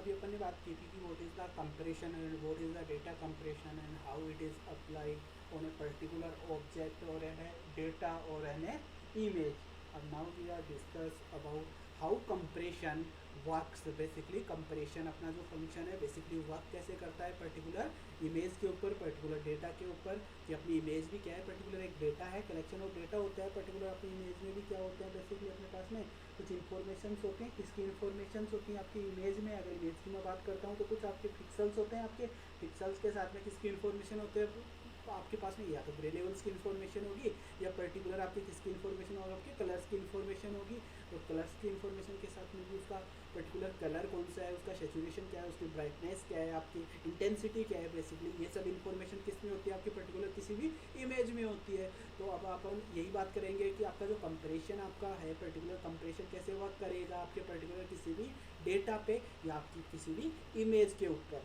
अभी अपन ने बात की थी कि what is the compression and what is the data compression and how it is applied on a particular object और एन डेटा और एन इमेज. अब now we are discuss about how compression works. Basically compression अपना जो function है basically work कैसे करता है particular image के ऊपर, पर्टिकुलर डेटा के ऊपर. कि अपनी इमेज भी क्या है, पर्टिकुलर एक डेटा है, कलेक्शन ऑफ डेटा होता है. पर्टिकुलर अपनी इमेज में भी क्या होता है, बेसिकली अपने पास में कुछ इन्फॉर्मेशंस होते हैं. किसकी इन्फॉर्मेशंस होती हैं आपकी इमेज में? अगर इमेज की मैं बात करता हूँ तो कुछ आपके पिक्सल्स होते हैं. आपके पिक्सल्स के साथ में किसकी इन्फॉर्मेशन होते हैं आपके पास में? या तो ग्रे लेवल्स की इन्फॉर्मेशन होगी या पर्टिकुलर आपकी किसकी इन्फॉर्मेशन होगी, आपके कलर्स की इन्फॉर्मेशन होगी. और कलर्स की इन्फॉर्मेशन के साथ में भी उसका पर्टिकुलर कलर कौन सा है, उसका सेचुरेशन क्या है, उसकी ब्राइटनेस क्या है, आपकी इंटेंसिटी क्या है. बेसिकली ये सब इन्फॉर्मेशन किस में होती है? आपकी पर्टिकुलर किसी भी इमेज में होती है. तो अब अपन यही बात करेंगे कि आपका जो कंप्रेशन आपका है, पर्टिकुलर कंप्रेशन कैसे वर्क करेगा आपके पर्टिकुलर किसी भी डेटा पे या आपकी किसी भी इमेज के ऊपर.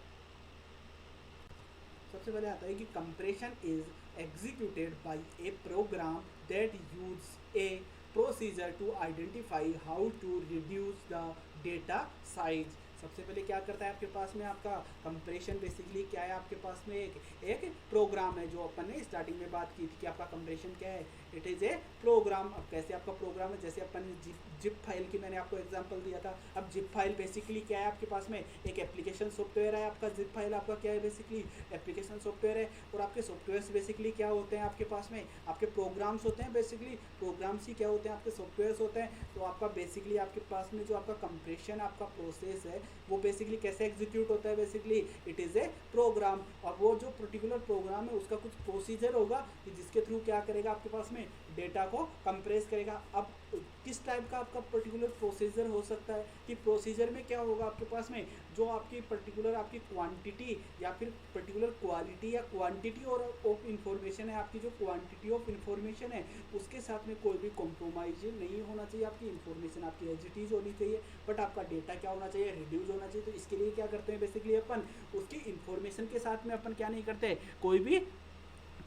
सबसे पहले आता है कि compression is executed by a program that use a procedure to identify how to reduce the data size. सबसे पहले क्या करता है आपके पास में आपका कंप्रेशन? बेसिकली क्या है आपके पास में? एक प्रोग्राम है. जो अपन ने स्टार्टिंग में बात की थी कि आपका कंप्रेशन क्या है, इट इज़ ए प्रोग्राम. अब कैसे आपका प्रोग्राम है? जैसे अपन ने जिप फाइल की मैंने आपको एग्जांपल दिया था. अब जिप फाइल बेसिकली क्या है आपके पास में? एक एप्लीकेशन सॉफ्टवेयर है आपका. जिप फाइल आपका क्या है? बेसिकली एप्लीकेशन सॉफ्टवेयर है. और आपके सॉफ्टवेयर्स बेसिकली क्या होते हैं आपके पास में? आपके प्रोग्राम्स होते हैं. बेसिकली प्रोग्राम्स ही क्या होते हैं? आपके सॉफ्टवेयर्स होते हैं. तो आपका बेसिकली आपके पास में जो आपका कंप्रेशन आपका प्रोसेस है वो बेसिकली कैसे एग्जीक्यूट होता है? Basically it is a program. और वो जो पर्टिकुलर प्रोग्राम है उसका कुछ प्रोसीजर होगा कि जिसके थ्रू क्या करेगा आपके पास में? डेटा को कंप्रेस करेगा. अब किस टाइप का आपका पर्टिकुलर प्रोसीजर हो सकता है कि प्रोसीजर में क्या होगा आपके पास में? जो आपकी पर्टिकुलर आपकी क्वांटिटी या फिर पर्टिकुलर क्वालिटी या क्वांटिटी और ऑफ इंफॉर्मेशन है, आपकी जो क्वांटिटी ऑफ इंफॉर्मेशन है उसके साथ में कोई भी कॉम्प्रोमाइज नहीं होना चाहिए. आपकी इंफॉर्मेशन आपकी एज इट इज होनी चाहिए, बट आपका डेटा क्या होना चाहिए? रिड्यूस होना चाहिए. तो इसके लिए क्या करते हैं बेसिकली अपन? उसकी इंफॉर्मेशन के साथ में अपन क्या नहीं करते? कोई भी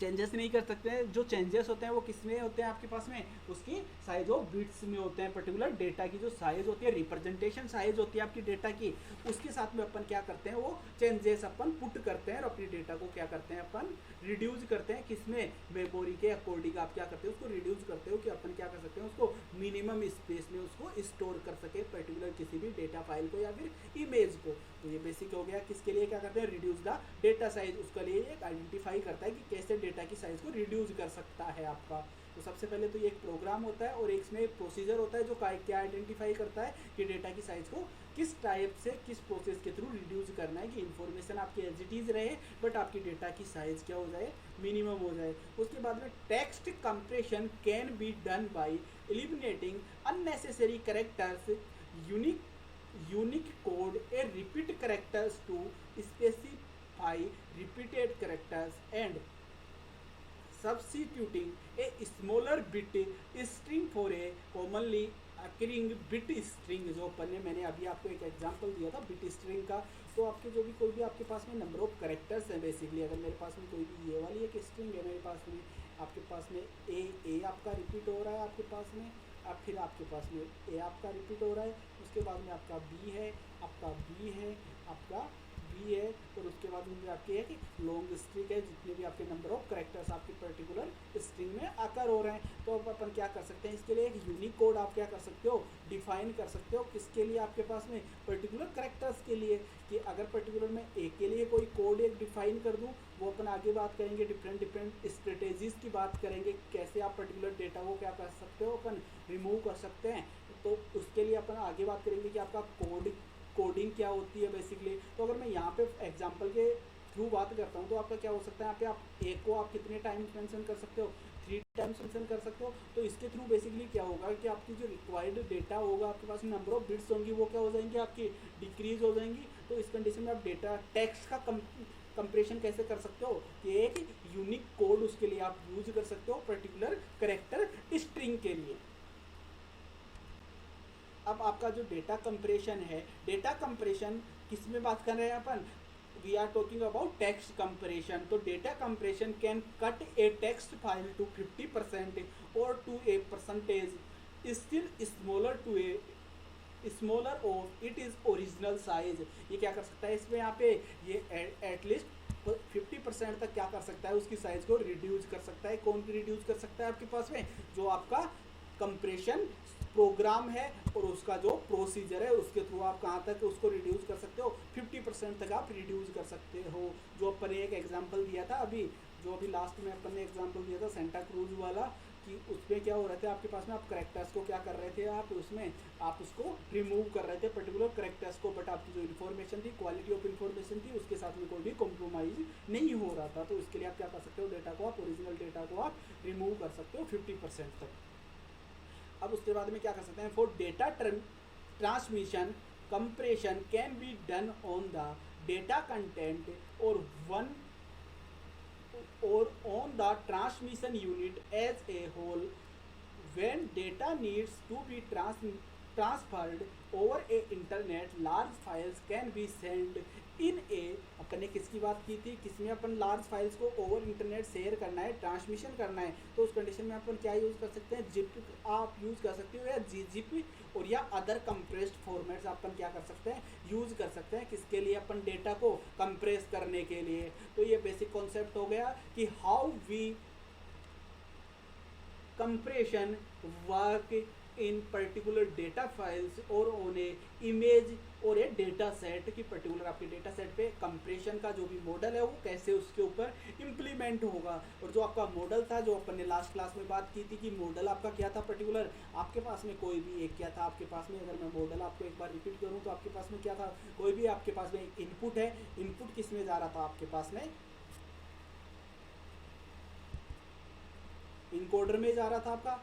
चेंजेस नहीं कर सकते हैं. जो चेंजेस होते हैं वो किस में होते हैं आपके पास में? उसकी साइज ऑफ बिट्स में होते हैं. पर्टिकुलर डेटा की जो साइज होती है, रिप्रेजेंटेशन साइज होती है आपकी डेटा की, उसके साथ में अपन क्या करते हैं? वो चेंजेस अपन पुट करते हैं और अपनी डेटा को क्या करते हैं? अपन रिड्यूस करते हैं. किसमें? मेमोरी के अकॉर्डिंग आप क्या करते हो? उसको रिड्यूस करते हो कि अपन क्या कर सकते हैं? उसको मिनिमम स्पेस में उसको स्टोर कर सके पर्टिकुलर किसी भी डेटा फाइल को या फिर इमेज को. तो ये बेसिक हो गया. किसके लिए क्या करते हैं? Reduce the data size. उसके लिए एक आइडेंटिफाई करता है कि कैसे डेटा की साइज को रिड्यूस कर सकता है आपका. तो सबसे पहले तो ये एक प्रोग्राम होता है और इसमें एक प्रोसीजर होता है जो क्या आइडेंटिफाई करता है कि डेटा की साइज को किस टाइप से किस प्रोसेस के थ्रू रिड्यूस करना है कि इन्फॉर्मेशन आपकी एज इट इज रहे बट आपकी डेटा की साइज क्या हो जाए? मिनिमम हो जाए. उसके बाद में text compression can be done by eliminating unnecessary characters, unique code, a repeat characters to specify repeated characters and substituting a smaller bit string for a commonly occurring bit string. जो अपन ने मैंने अभी आपको एक एग्जांपल दिया था bit string का. तो आपके जो भी कोई भी आपके पास में नंबर ऑफ करेक्टर्स हैं बेसिकली, अगर मेरे पास में कोई भी ये वाली एक स्ट्रिंग है मेरे पास में, आपके पास में ए आपका रिपीट हो रहा है आपके पास में, अब फिर आपके पास में ए आपका रिपीट हो रहा है, उसके बाद में आपका बी है, आपका बी है, आपका बी है, और उसके बाद में आपकी है कि लॉन्ग स्ट्रिंग है जितने भी आपके नंबर ऑफ करेक्टर्स आपकी पर्टिकुलर स्ट्रिंग में आकर हो रहे हैं. तो अब अपन क्या कर सकते हैं? इसके लिए एक यूनिक कोड आप क्या कर सकते हो? डिफाइन कर सकते हो. किसके लिए? आपके पास में पर्टिकुलर करेक्टर्स के लिए. कि अगर पर्टिकुलर मैं ए के लिए कोई कोड एक डिफाइन कर दूं, वो अपन आगे बात करेंगे. डिफरेंट स्ट्रेटेजीज की बात करेंगे कैसे आप पर्टिकुलर डेटा को क्या कर सकते हो अपन रिमूव कर सकते हैं. तो उसके लिए अपन आगे बात करेंगे कि आपका कोडिंग क्या होती है बेसिकली. तो अगर मैं यहाँ पे एग्जांपल के थ्रू बात करता हूँ तो आपका क्या हो सकता है? यहाँ पे आप ए को आप कितने टाइम्स मेंशन कर सकते हो? 3 टाइम्स मेंशन कर सकते हो. तो इसके थ्रू बेसिकली क्या होगा कि आपकी जो रिक्वायर्ड डेटा होगा आपके पास नंबर ऑफ बिट्स होंगी वो क्या हो जाएंगी? आपकी डिक्रीज हो जाएंगी. तो इस कंडीशन में आप डेटा टेक्स्ट का कंप्रेशन कैसे कर सकते हो? कि एक यूनिक कोड उसके लिए आप यूज कर सकते हो पर्टिकुलर करेक्टर स्ट्रिंग के लिए. अब आपका जो डेटा कंप्रेशन है, डेटा कंप्रेशन किस में बात कर रहे हैं अपन? We are talking about text compression. तो data compression can cut a text file to 50% और to a percentage still smaller to a smaller of it is original size. ये क्या कर सकता है इसमें यहाँ पे, ये एटलीस्ट 50% तक क्या कर सकता है, उसकी साइज को रिड्यूस कर सकता है। कौन रिड्यूस कर सकता है आपके पास में, जो आपका कंप्रेशन प्रोग्राम है और उसका जो प्रोसीजर है उसके थ्रू आप कहाँ तक उसको रिड्यूस कर सकते हो, 50% तक आप रिड्यूस कर सकते हो। जो अपन ने एक एग्जांपल दिया था अभी, जो अभी लास्ट में अपन ने एग्जांपल दिया था सेंटा क्रूज वाला, कि उसमें क्या हो रहा था आपके पास में, आप करेक्टर्स को क्या कर रहे थे, आप उसमें आप उसको रिमूव कर रहे थे पर्टिकुलर करेक्टर्स को, बट आपकी जो इन्फॉर्मेशन थी, क्वालिटी ऑफ इन्फॉर्मेशन थी, उसके साथ में कोई भी कॉम्प्रोमाइज नहीं हो रहा था। तो इसके लिए आप क्या कर सकते हो, डेटा को आप ओरिजिनल डेटा को आप रिमूव कर सकते हो 50% तक। अब उसके बाद में क्या कर सकते हैं, for data transmission compression can be done on the data content और one or on the transmission unit as a whole. When data needs to be transferred over a internet, large files can be sent in a, अपन ने किसकी बात की थी, किसमें अपन large files को over internet share करना है, ट्रांसमिशन करना है, तो उस कंडीशन में अपन क्या यूज़ कर सकते हैं, जिप आप यूज़ कर सकते हो, या जीजिप और या अदर कंप्रेस्ड फॉर्मेट्स अपन क्या कर सकते हैं, यूज़ कर सकते हैं। किसके लिए, अपन डेटा को कंप्रेस करने के लिए। तो ये बेसिक कॉन्सेप्ट हो गया कि how we compression work in particular data files और on a image और ए डेटा सेट की पर्टिकुलर आपके डेटा सेट पे कंप्रेशन का जो भी मॉडल है वो कैसे उसके ऊपर इम्प्लीमेंट होगा। और जो आपका मॉडल था, जो अपन ने लास्ट क्लास में बात की थी कि मॉडल आपका क्या था पर्टिकुलर, आपके पास में कोई भी एक क्या था आपके पास में, अगर मैं मॉडल आपको एक बार रिपीट करूँ तो आपके पास में क्या था, कोई भी आपके पास में इनपुट है, इनपुट किस में जा रहा था आपके पास में, इनकोडर में जा रहा था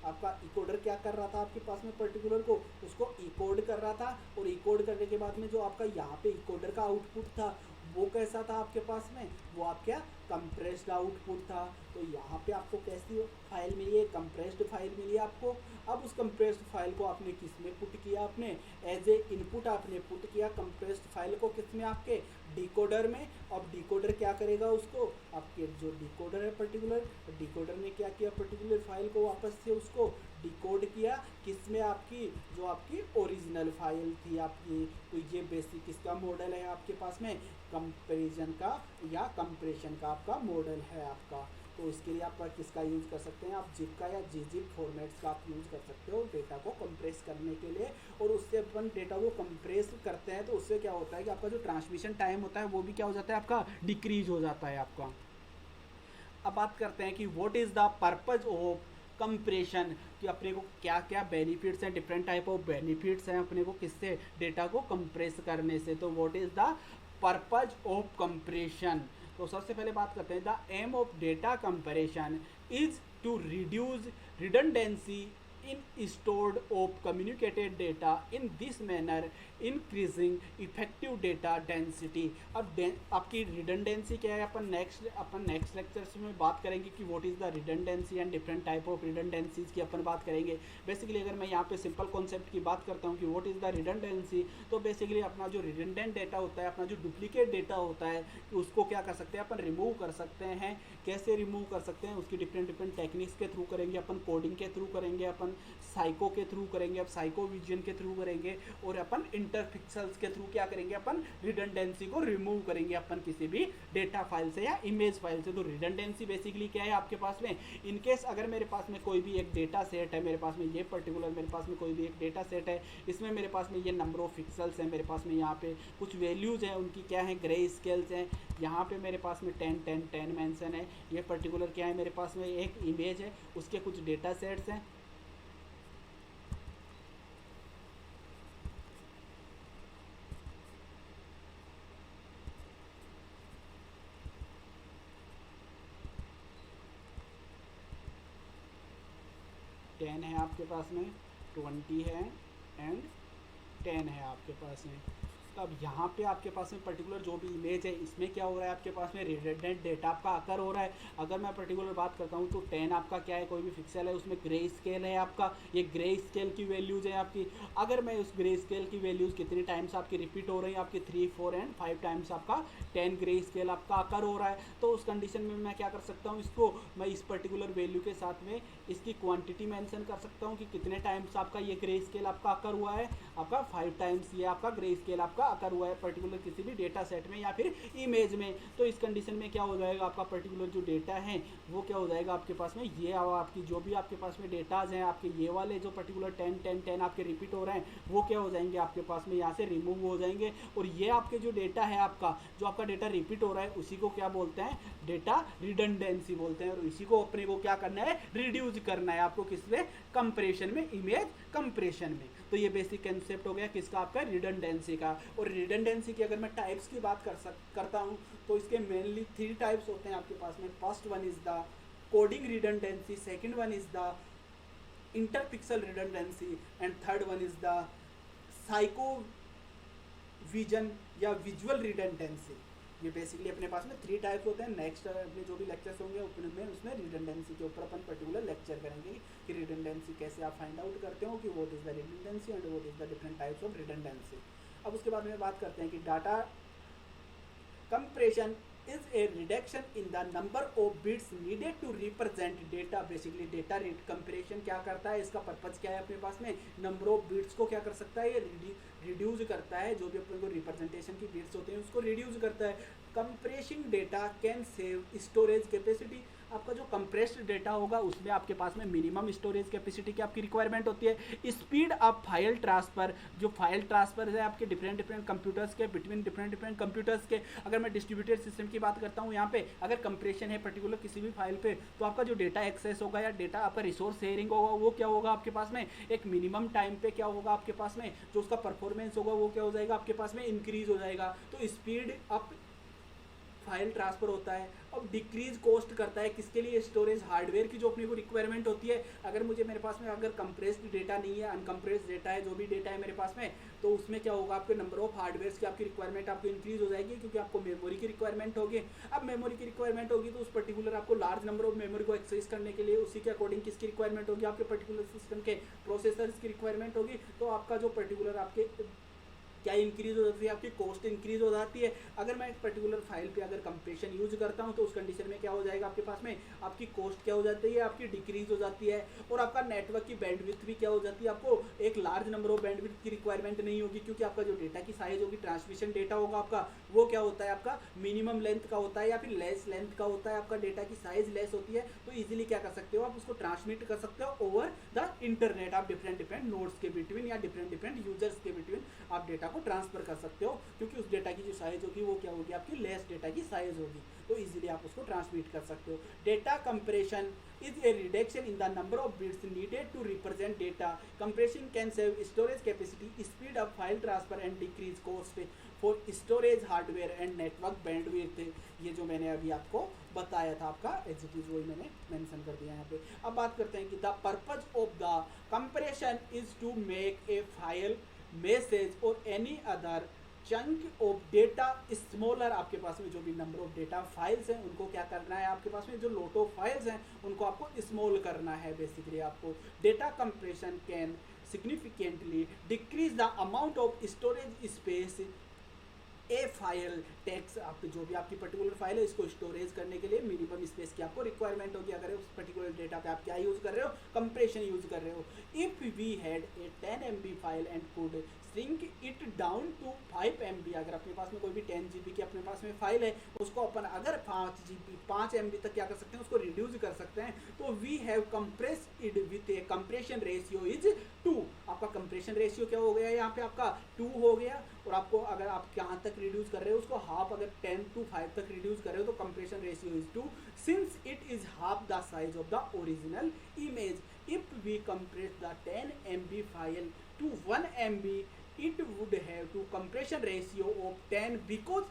आपका इकोडर क्या कर रहा था आपके पास में पर्टिकुलर को, उसको इकोड कर रहा था। और इकोड करने के बाद में जो आपका यहाँ पे इकोडर का आउटपुट था वो कैसा था आपके पास में, वो आपका कंप्रेस्ड आउटपुट था। तो यहाँ पे आपको कैसी फाइल मिली है, कंप्रेस्ड फाइल मिली आपको। अब उस कंप्रेस्ड फाइल को आपने किस में पुट किया, आपने एज ए इनपुट आपने पुट किया कंप्रेस्ड फाइल को, किस में, आपके डिकोडर में। अब डिकोडर क्या करेगा उसको, आपके जो डिकोडर है पर्टिकुलर, डिकोडर ने क्या किया, पर्टिकुलर फाइल को वापस से उसको डिकोड किया, किसमें, आपकी जो आपकी ओरिजिनल फाइल थी आपकी। तो ये बेसिक इसका मॉडल है आपके पास में, कंपैरिजन का या कंप्रेशन का आपका मॉडल है आपका। तो इसके लिए आप किसका यूज़ कर सकते हैं, आप जिप का या जीजिप फॉर्मेट्स का आप यूज़ कर सकते हो डेटा को कंप्रेस करने के लिए। और उससे अपन डेटा को कंप्रेस करते हैं तो उससे क्या होता है कि आपका जो ट्रांसमिशन टाइम होता है वो भी क्या हो जाता है, आपका डिक्रीज हो जाता है आपका। अब बात करते हैं कि what is the purpose of compression, कि अपने को क्या क्या बेनिफिट्स हैं, डिफरेंट टाइप ऑफ बेनिफिट्स हैं अपने को किससे, डेटा को कंप्रेस करने से। तो what is the purpose of compression. तो सबसे पहले बात करते हैं, the aim of data compression is to reduce redundancy in stored of communicated data in this manner increasing effective data density। अब आपकी रिडंडेंसी क्या है, अपन नेक्स्ट लेक्चर्स में बात करेंगे कि what is the redundancy and different type of redundancies की अपन बात करेंगे। बेसिकली अगर मैं यहाँ पे सिंपल कॉन्सेप्ट की बात करता हूँ कि व्हाट इज़ द रिडंडेंसी, तो बेसिकली अपना जो रिडंडेंट डेटा होता है, अपना जो डुप्लीकेट डेटा होता है, उसको क्या कर सकते हैं अपन, रिमूव कर सकते हैं। कैसे रिमूव कर सकते हैं, उसकी डिफरेंट टेक्निक्स के थ्रू करेंगे अपन, कोडिंग के थ्रू करेंगे अपन, साइको के थ्रू करेंगे, अब साइको विजन के थ्रू करेंगे, और अपन इंटरपिक्सल्स के थ्रू क्या करेंगे, अपन रिडंडेंसी को रिमूव करेंगे अपन किसी भी डेटा फाइल से या इमेज फाइल से। तो रिडंडेंसी बेसिकली क्या है आपके पास में, इनकेस अगर मेरे पास में कोई भी एक डेटा सेट है, मेरे पास में ये पर्टिकुलर मेरे पास में कोई भी एक डेटा सेट है, इसमें मेरे पास में ये नंबर ऑफ पिक्सल्स हैं, मेरे पास में यहाँ पे कुछ वैल्यूज़ हैं, उनकी क्या है, ग्रे स्केल्स हैं, यहाँ पे मेरे पास में 10 मेंशन है, ये पर्टिकुलर क्या है, मेरे पास में एक इमेज है, उसके कुछ डेटा सेट्स हैं। टेन है आपके पास में, 20 है एंड 10 है आपके पास में। अब यहाँ पे आपके पास में पर्टिकुलर जो भी इमेज है इसमें क्या हो रहा है, आपके पास में रिडंडेंट डेटा आपका अकर हो रहा है। अगर मैं पर्टिकुलर बात करता हूँ तो 10 आपका क्या है, कोई भी पिक्सल है उसमें ग्रे स्केल है आपका, ये ग्रे स्केल की वैल्यूज़ है आपकी। अगर मैं उस ग्रे स्केल की वैल्यूज़ कितनी टाइम्स आपकी रिपीट हो रही है, आपकी 3, 4 एंड 5 टाइम्स आपका 10 ग्रे स्केल आपका अकर हो रहा है, तो उस कंडीशन में मैं क्या कर सकता हूँ, इसको मैं इस पर्टिकुलर वैल्यू के साथ में इसकी क्वांटिटी मेंशन कर सकता हूँ कि कितने टाइम्स आपका ये ग्रे स्केल आपका अकर हुआ है। आपका 5 टाइम्स ये आपका ग्रे स्केल आपका अकर हुआ है पर्टिकुलर किसी भी डेटा सेट में या फिर इमेज में। तो इस कंडीशन में क्या हो जाएगा, आपका पर्टिकुलर जो डेटा है वो क्या हो जाएगा आपके पास में, ये आपकी जो भी आपके पास में डेटाज हैं आपके ये वाले जो पर्टिकुलर 10 10 10 आपके रिपीट हो रहे हैं वो क्या हो जाएंगे आपके पास में यहाँ से रिमूव हो जाएंगे। और ये आपके जो डेटा है आपका, जो आपका डेटा रिपीट हो रहा है उसी को क्या बोलते हैं, डेटा रिडंडेंसी बोलते हैं। और इसी को अपने को क्या करना है, रिड्यूस करना है आपको, किसमें, कंप्रेशन में, इमेज कंप्रेशन में। तो ये बेसिक कंसेप्ट हो गया किसका, आपका रिडंडेंसी का। और रिडंडेंसी की अगर मैं टाइप्स की बात करता हूँ तो इसके मेनली 3 टाइप्स होते हैं आपके पास में। First one is the coding redundancy, second one is the interpixel redundancy and third one is the psycho vision या विजुअल रिडंडेंसी। ये बेसिकली अपने पास में 3 टाइप्स होते हैं। नेक्स्ट अपने जो भी लेक्चर्स होंगे उसमें रिडंडेंसी के ऊपर अपन पर्टिकुलर लेक्चर करेंगे कि रिडंडेंसी कैसे आप फाइंड आउट करते हो, कि what is the redundancy and what is the different types of redundancy. अब उसके बाद में बात करते हैं कि data compression is a reduction in the number of bits needed to represent data। Basically data rate compression क्या करता है, इसका पर्पज क्या है, अपने पास में नंबर ऑफ बिट्स को क्या कर सकता है, ये रिड्यूस करता है। जो भी अपन को रिप्रेजेंटेशन की बिट्स होते हैं उसको रिड्यूस करता है। Compressing data can save storage capacity. आपका जो कंप्रेस्ड डेटा होगा उसमें आपके पास में मिनिमम स्टोरेज कैपेसिटी की आपकी रिक्वायरमेंट होती है। स्पीड ऑफ फाइल ट्रांसफर, जो फाइल ट्रांसफर है आपके डिफरेंट कंप्यूटर्स के, बिटवीन डिफरेंट कंप्यूटर्स के। अगर मैं डिस्ट्रीब्यूटेड सिस्टम की बात करता हूँ, यहाँ पे अगर कंप्रेशन है पर्टिकुलर किसी भी फाइल पे, तो आपका जो डेटा एक्सेस होगा या डेटा आपका रिसोर्स शेयरिंग होगा वो क्या होगा आपके पास में, एक मिनिमम टाइम पे क्या होगा आपके पास में, जो उसका परफॉर्मेंस होगा वो क्या हो जाएगा आपके पास में, इंक्रीज हो जाएगा। तो स्पीड अप फाइल ट्रांसफर होता है। अब डिक्रीज कॉस्ट करता है किसके लिए, स्टोरेज हार्डवेयर की जो अपने को रिक्वायरमेंट होती है। अगर मुझे मेरे पास में अगर कंप्रेस्ड डेटा नहीं है, अनकंप्रेस्ड डेटा है, जो भी डेटा है मेरे पास में, तो उसमें क्या होगा, आपके नंबर ऑफ हार्डवेयर की आपकी रिक्वायरमेंट आपको इंक्रीज हो जाएगी, क्योंकि आपको मेमोरी की रिक्वायरमेंट होगी। अब मेमोरी की रिक्वायरमेंट होगी तो उस पर्टिकुलर आपको लार्ज नंबर ऑफ मेमोरी को एक्सेस करने के लिए उसी के अकॉर्डिंग किसकी रिक्वायरमेंट होगी, आपके पर्टिकुलर सिस्टम के प्रोसेसर्स की रिक्वायरमेंट होगी। तो आपका जो पर्टिकुलर आपके क्या इंक्रीज हो जाती है, आपकी कॉस्ट इंक्रीज हो जाती है। अगर मैं एक पर्टिकुलर फाइल पे अगर कंप्रेशन यूज करता हूं तो उस कंडीशन में क्या हो जाएगा आपके पास में, आपकी कॉस्ट क्या हो जाती है, आपकी डिक्रीज हो जाती है। और आपका नेटवर्क की बैंडविड्थ भी क्या हो जाती है, आपको एक लार्ज नंबर ऑफ बैंडविड्थ की रिक्वायरमेंट नहीं होगी, क्योंकि आपका जो डेटा की साइज होगी, ट्रांसमिशन डेटा होगा आपका, वो क्या होता है, आपका मिनिमम लेंथ का होता है या फिर लेस लेंथ का होता है। आपका डेटा की साइज लेस होती है तो इजीली क्या कर सकते हो, आप उसको ट्रांसमिट कर सकते हो ओवर द इंटरनेट। आप डिफरेंट नोड्स के बिटवीन या डिफरेंट यूजर्स के बिटवीन आप डेटा को ट्रांसफर कर सकते हो, क्योंकि उस डेटा की जो साइज होगी वो क्या होगी, आपकी लेस डेटा की साइज होगी, तो इजीली आप उसको ट्रांसमिट कर सकते हो। Data compression is a reduction in the number of bits needed to represent data. Compression can save storage capacity, speed up file transfer and decrease cost for storage hardware and network bandwidth। ये जो मैंने अभी आपको बताया था आपका executive वही मैंने मेंशन कर दिया यहाँ पे। अब बात करते हैं कि the purpose of the compression is to make a file, message और any other chunk of data smaller. आपके पास में जो भी नंबर ऑफ डेटा फाइल्स हैं उनको क्या करना है, आपके पास में जो लॉट ऑफ फाइल्स हैं उनको आपको स्मॉल करना है। बेसिकली आपको data compression can significantly decrease the amount of storage space a file takes. आप जो भी आपकी पर्टिकुलर फाइल है इसको स्टोरेज करने के लिए मिनिमम स्पेस की आपको रिक्वायरमेंट होगी। अगर उस पर्टिकुलर डेटा पे आप क्या यूज कर रहे हो, कंप्रेशन यूज कर रहे हो। If we had a 10 MB file and could shrink it down to 5 MB, अगर अपने पास में कोई भी 10 GB की अपने पास में फाइल है उसको अपन अगर 5 MB तक क्या कर सकते हैं, उसको रिड्यूस कर सकते हैं। तो we have compress it with a compression ratio is 2। आपका कंप्रेशन रेशियो क्या हो गया, यहाँ पे आपका 2 हो गया। और आपको अगर आप कहाँ तक रिड्यूस कर रहे हो उसको हाफ, अगर 10 to 5 तक रिड्यूस कर रहे हो तो compression ratio is 2 since it is half the size of the original image. If we compress the 10 MB file to 1 MB, it would have to compression ratio of 10 because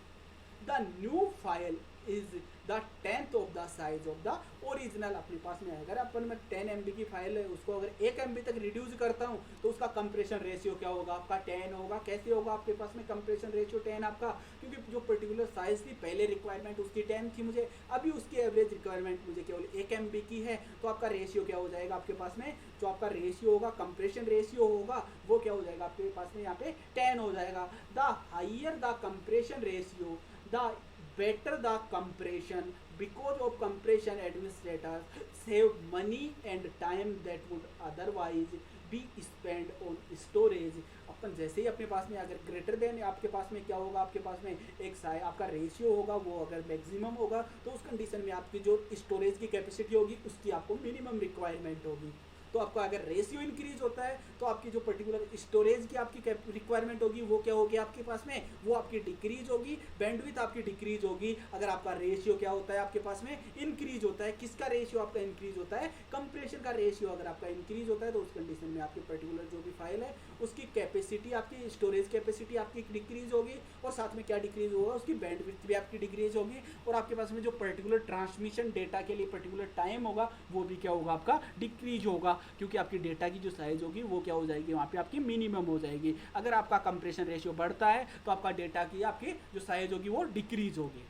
the new file is the 10th of the size of the original. अपने पास में अगर अपन में 10 MB की file है, उसको अगर 1 MB तक रिड्यूस करता हूँ तो उसका कंप्रेशन रेशियो क्या होगा आपका 10 होगा। कैसे होगा आपके पास में कंप्रेशन रेशियो 10 आपका, क्योंकि जो पर्टिकुलर साइज थी पहले रिक्वायरमेंट उसकी 10 थी मुझे, अभी उसकी एवरेज रिक्वायरमेंट मुझे केवल 1 MB की है, तो आपका रेशियो क्या हो जाएगा आपके पास में, जो आपका रेशियो होगा कंप्रेशन रेशियो होगा वो क्या हो जाएगा आपके पास में यहाँ पे 10 हो जाएगा। The higher the compression ratio the better the compression, because of compression administrators save money and time that would otherwise be spent on storage। अपन जैसे ही अपने पास में अगर ग्रेटर देन आपके पास में क्या होगा, आपके पास में एक साइज आपका रेशियो होगा वो अगर मैक्सिमम होगा तो उस कंडीशन में आपकी जो स्टोरेज की कैपेसिटी होगी उसकी आपको मिनिमम रिक्वायरमेंट होगी। तो आपका अगर रेशियो इंक्रीज होता है तो आपकी जो पर्टिकुलर स्टोरेज की आपकी रिक्वायरमेंट होगी वो क्या होगी आपके पास में, वो आपकी डिक्रीज होगी, बैंडविड्थ आपकी डिक्रीज होगी। अगर आपका रेशियो क्या होता है आपके पास में इंक्रीज होता है, किसका रेशियो आपका इंक्रीज होता है, कंप्रेशन का रेशियो अगर आपका इंक्रीज होता है तो उस कंडीशन में आपकी पर्टिकुलर जो भी फाइल है उसकी कैपेसिटी, आपकी स्टोरेज कैपेसिटी आपकी डिक्रीज होगी और साथ में क्या डिक्रीज होगा, उसकी बैंडविड्थ भी आपकी डिक्रीज होगी और आपके पास में जो पर्टिकुलर ट्रांसमिशन डेटा के लिए पर्टिकुलर टाइम होगा वो भी क्या होगा आपका डिक्रीज होगा, क्योंकि आपकी डेटा की जो साइज होगी वो क्या हो जाएगी वहाँ पे आपकी मिनिमम हो जाएगी। अगर आपका कंप्रेशन रेशियो बढ़ता है तो आपका डेटा की आपकी जो साइज होगी वो डिक्रीज होगी।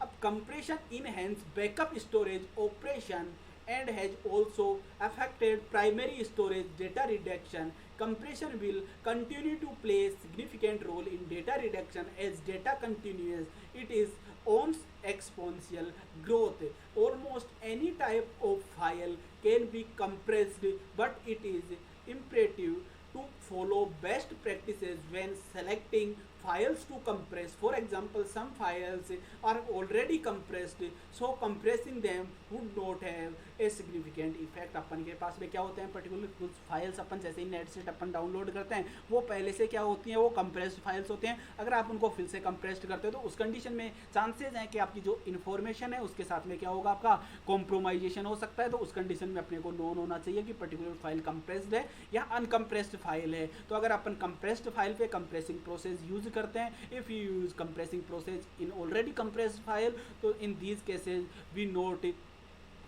अब compression enhance backup storage operation and has also affected primary storage data reduction. Compression will continue to play a significant role in data reduction as data continues it is own exponential growth. Almost any type of file can be compressed, but it is imperative to follow best practices when selecting files to compress. For example, some files are already compressed, so compressing them would not have a significant effect। अपन के पास में क्या होते हैं particular कुछ files अपन जैसे ही net से अपन download करते हैं वो पहले से क्या होती हैं, वो कंप्रेस्ड फाइल्स होते हैं। अगर आप उनको फिर से कंप्रेस्ड करते हो तो उस कंडीशन में चांसेज हैं कि आपकी जो इन्फॉर्मेशन है उसके साथ में क्या होगा, आपका कॉम्प्रोमाइजेशन हो सकता है। तो उस कंडीशन में अपने को नोन होना चाहिए कि पर्टिकुलर फाइल कंप्रेस्ड है या अनकंप्रेस्ड फाइल है। तो अगर अपन कंप्रेस्ड फाइल पे कंप्रेसिंग प्रोसेस यूज करते हैं, if you use compressing process in already compressed file, तो in these cases we not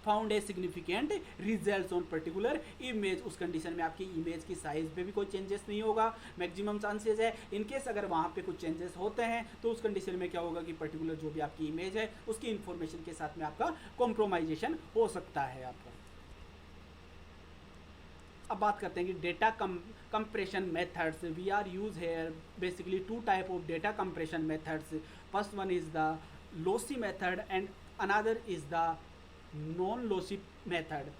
found a significant results on particular image. उस कंडीशन में आपकी इमेज की साइज पे भी कोई चेंजेस नहीं होगा, मैक्सिमम चांसेस है। इनकेस अगर वहाँ पे कुछ चेंजेस होते हैं तो उस कंडीशन में क्या होगा कि पर्टिकुलर जो भी आपकी इमेज है उसकी इन्फॉर्मेशन के साथ में आपका कॉम्प्रोमाइजेशन हो सकता है आपका। अब बात करते हैं कि data compression methods we are use here basically two type of data compression methods. First one is the lossy method and another is the non lossy method।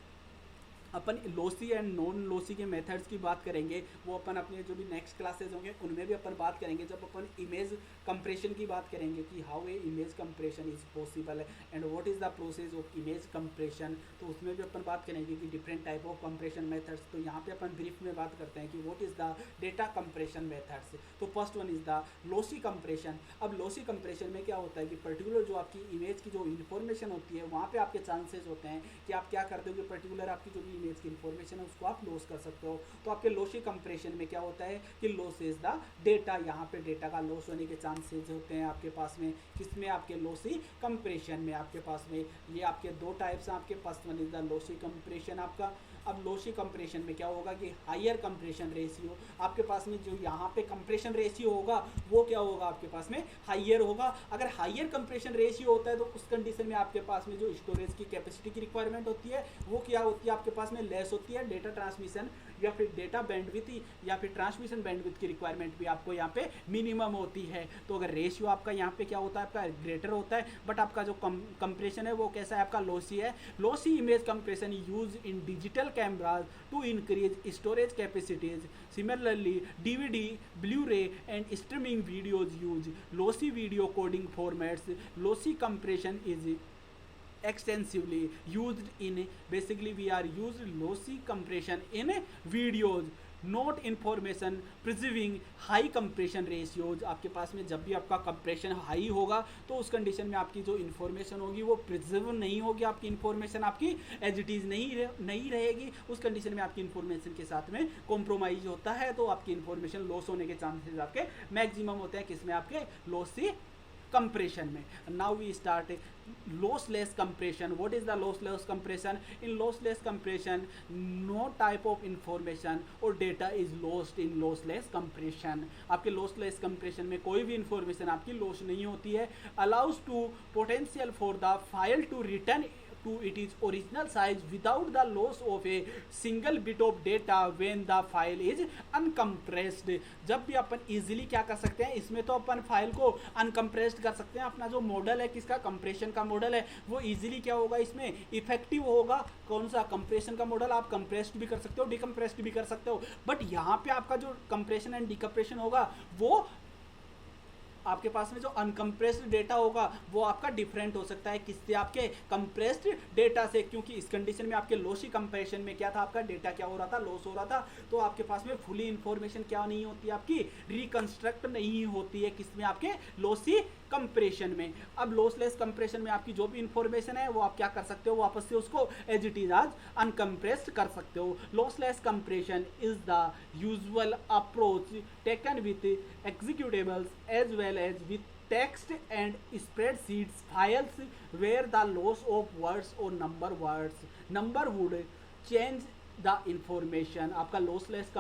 Upon lossy and non lossy के methods की बात करेंगे, वो अपन अपने जो भी next classes होंगे उनमें भी अपन बात करेंगे। जब अपन इमेज कंप्रेशन की बात करेंगे कि how a image compression is possible and what is the process of image compression, तो उसमें भी अपन बात करेंगे कि different type of compression methods. तो यहाँ पे अपन ब्रीफ में बात करते हैं कि what is the data compression methods. तो first one is the lossy compression. अब लॉसी कंप्रेशन में क्या होता है कि पर्टिकुलर जो आपकी इमेज की जो इन्फॉर्मेशन होती है वहाँ पे आपके चांसेस होते हैं कि आप क्या करते हो कि पर्टिकुलर आपकी जो भी इमेज की इन्फॉर्मेशन है उसको आप लॉस कर सकते हो। तो आपके लॉसी कंप्रेशन में क्या होता है कि लॉस इज द डेटा, यहाँ पे डेटा का लॉस होने के चांसेस होते हैं आपके पास में। किसमें, आपके लॉसी कंप्रेशन में आपके पास में। ये आपके दो टाइप्स हैं आपके पास, one is the lossy compression आपका। अब लॉसी कंप्रेशन में क्या होगा कि हायर कंप्रेशन रेशियो आपके पास में, जो यहाँ पे कंप्रेशन रेशियो होगा वो क्या होगा आपके पास में हायर होगा। अगर हायर कंप्रेशन रेशियो होता है तो उस कंडीशन में आपके पास में जो स्टोरेज की कैपेसिटी की रिक्वायरमेंट होती है वो क्या होती है आपके पास में लेस होती है। डेटा ट्रांसमिशन या फिर डेटा बैंडविड्थ या फिर ट्रांसमिशन बैंडविड्थ की रिक्वायरमेंट भी आपको यहाँ पे मिनिमम होती है। तो अगर रेशियो आपका यहाँ पे क्या होता है आपका ग्रेटर होता है, बट आपका जो कंप्रेशन है वो कैसा है आपका लॉसी है। Lossy image compression use in digital cameras to increase storage capacities. Similarly, DVD, Blu-ray and streaming videos use lossy video coding formats. Lossy compression is extensively used in, basically we are used lossy compression in videos, not information preserving high compression ratios। आपके पास में जब भी आपका compression high होगा तो उस condition में आपकी जो इन्फॉर्मेशन होगी वो प्रिजर्व नहीं होगी, आपकी इन्फॉर्मेशन आपकी एज इट इज़ नहीं रहेगी। उस कंडीशन में आपकी इन्फॉर्मेशन के साथ में कॉम्प्रोमाइज होता है तो आपकी इन्फॉर्मेशन लॉस होने के चांसेस आपके मैक्सिमम होते हैं। किसमें, आपके लॉसी compression में. Now we start lossless compression. What is the lossless compression? In lossless compression, no type of information or data is lost in lossless compression. आपके lossless compression में कोई भी information आपकी loss नहीं होती है. Allows to potential for the file to return to its original size without the loss of a single bit of data when the file is uncompressed. जब भी अपन इजीली क्या कर सकते हैं, इसमें तो अपन फाइल को अनकम्प्रेस्ड कर सकते हैं. अपना जो मॉडल है किसका, कंप्रेशन का मॉडल है, वो इजीली क्या होगा, इसमें इफेक्टिव होगा. कौन सा, कंप्रेशन का मॉडल. आप कंप्रेस्ड भी कर सकते हो, डिकम्प्रेस्ड भी कर सकते हो, बट यहाँ पे आपका जो कंप्रेशन एंड डिकम्प्रेशन होगा वो आपके पास में जो अनकम्प्रेस्ड डेटा होगा वो आपका डिफरेंट हो सकता है किससे, आपके कंप्रेस्ड डेटा से. क्योंकि इस कंडीशन में आपके लॉसी कंप्रेशन में क्या था, आपका डेटा क्या हो रहा था, लॉस हो रहा था. तो आपके पास में फुली इंफॉर्मेशन क्या नहीं होती, आपकी रिकंस्ट्रक्ट नहीं होती है किसमें, आपके लॉसी कंप्रेशन में. अब लॉसलेस कंप्रेशन में आपकी जो भी इंफॉर्मेशन है वो आप क्या कर सकते हो, वापस से उसको एज इट इज आज अनकम्प्रेस्ड कर सकते हो. Lossless compression is the usual approach taken with executables as well as with text and spreadsheets files where the loss of words or number would change the information. आपका lossless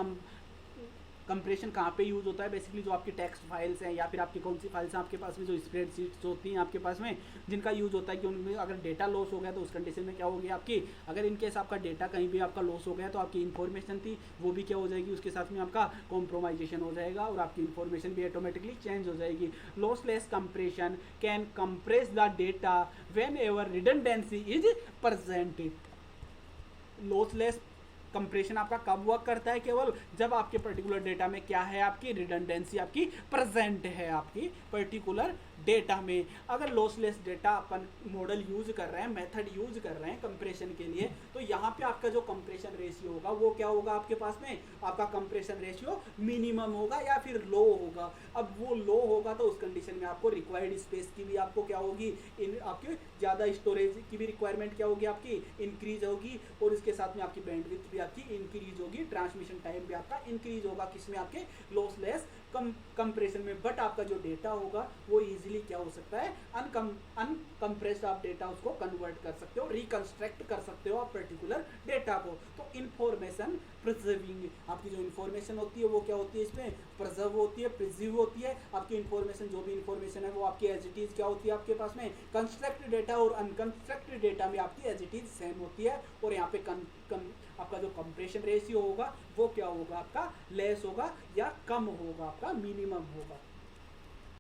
compression कहाँ पे use होता है, basically जो आपकी text files हैं या फिर आपकी कौन सी फाइल्स हैं आपके पास में, जो स्प्रेडशीट्स होती हैं आपके पास में, जिनका यूज़ होता है कि उनमें अगर डेटा लॉस हो गया तो उस कंडीशन में क्या होगी आपकी, अगर इनकेस आपका डेटा कहीं भी आपका लॉस हो गया तो आपकी इन्फॉर्मेशन थी वो भी क्या हो जाएगी, उसके साथ में आपका कॉम्प्रोमाइजेशन हो जाएगा और आपकी इन्फॉर्मेशन भी ऑटोमेटिकली चेंज हो जाएगी. Lossless compression can compress the data when ever redundancy is present. Lossless compression आपका कब वर्क करता है, केवल जब आपके पर्टिकुलर डेटा में क्या है, आपकी रिडंडेंसी आपकी प्रेजेंट है आपकी पर्टिकुलर डेटा में. अगर लॉसलेस डेटा अपन मॉडल यूज कर रहे हैं, मेथड यूज कर रहे हैं कंप्रेशन के लिए, तो यहाँ पे आपका जो कंप्रेशन रेशियो होगा वो क्या होगा, आपके पास में आपका कंप्रेशन रेशियो मिनिमम होगा या फिर लो होगा. अब वो लो होगा तो उस कंडीशन में आपको रिक्वायर्ड स्पेस की भी आपको क्या होगी, इन आपकी ज़्यादा स्टोरेज की भी रिक्वायरमेंट क्या होगी, आपकी इंक्रीज होगी और इसके साथ में आपकी बैंडविड्थ भी आपकी इंक्रीज होगी, ट्रांसमिशन टाइम भी आपका इंक्रीज होगा किसमें, आपके लॉसलेस कंप्रेशन में. बट आपका जो डेटा होगा वो इजीली क्या हो सकता है, अनकम्प्रेस्ड आप डेटा उसको कन्वर्ट कर सकते हो, रिकंस्ट्रक्ट कर सकते हो आप पर्टिकुलर डेटा को. तो इंफॉर्मेशन प्रिजर्विंग, आपकी जो इंफॉर्मेशन होती है वो क्या होती है, इसमें प्रिजर्व होती है, प्रिजर्व होती है. आपकी इंफॉर्मेशन जो भी इंफॉर्मेशन है वो आपकी एज इट इज क्या होती है, आपके पास में कंस्ट्रक्ट डेटा और अनकंस्ट्रक्ट डेटा में आपकी एज इट इज सेम होती है. और यहाँ पे आपका जो कंप्रेशन रेशियो होगा वो क्या होगा, आपका लेस होगा या कम होगा, आपका मिनिमम होगा.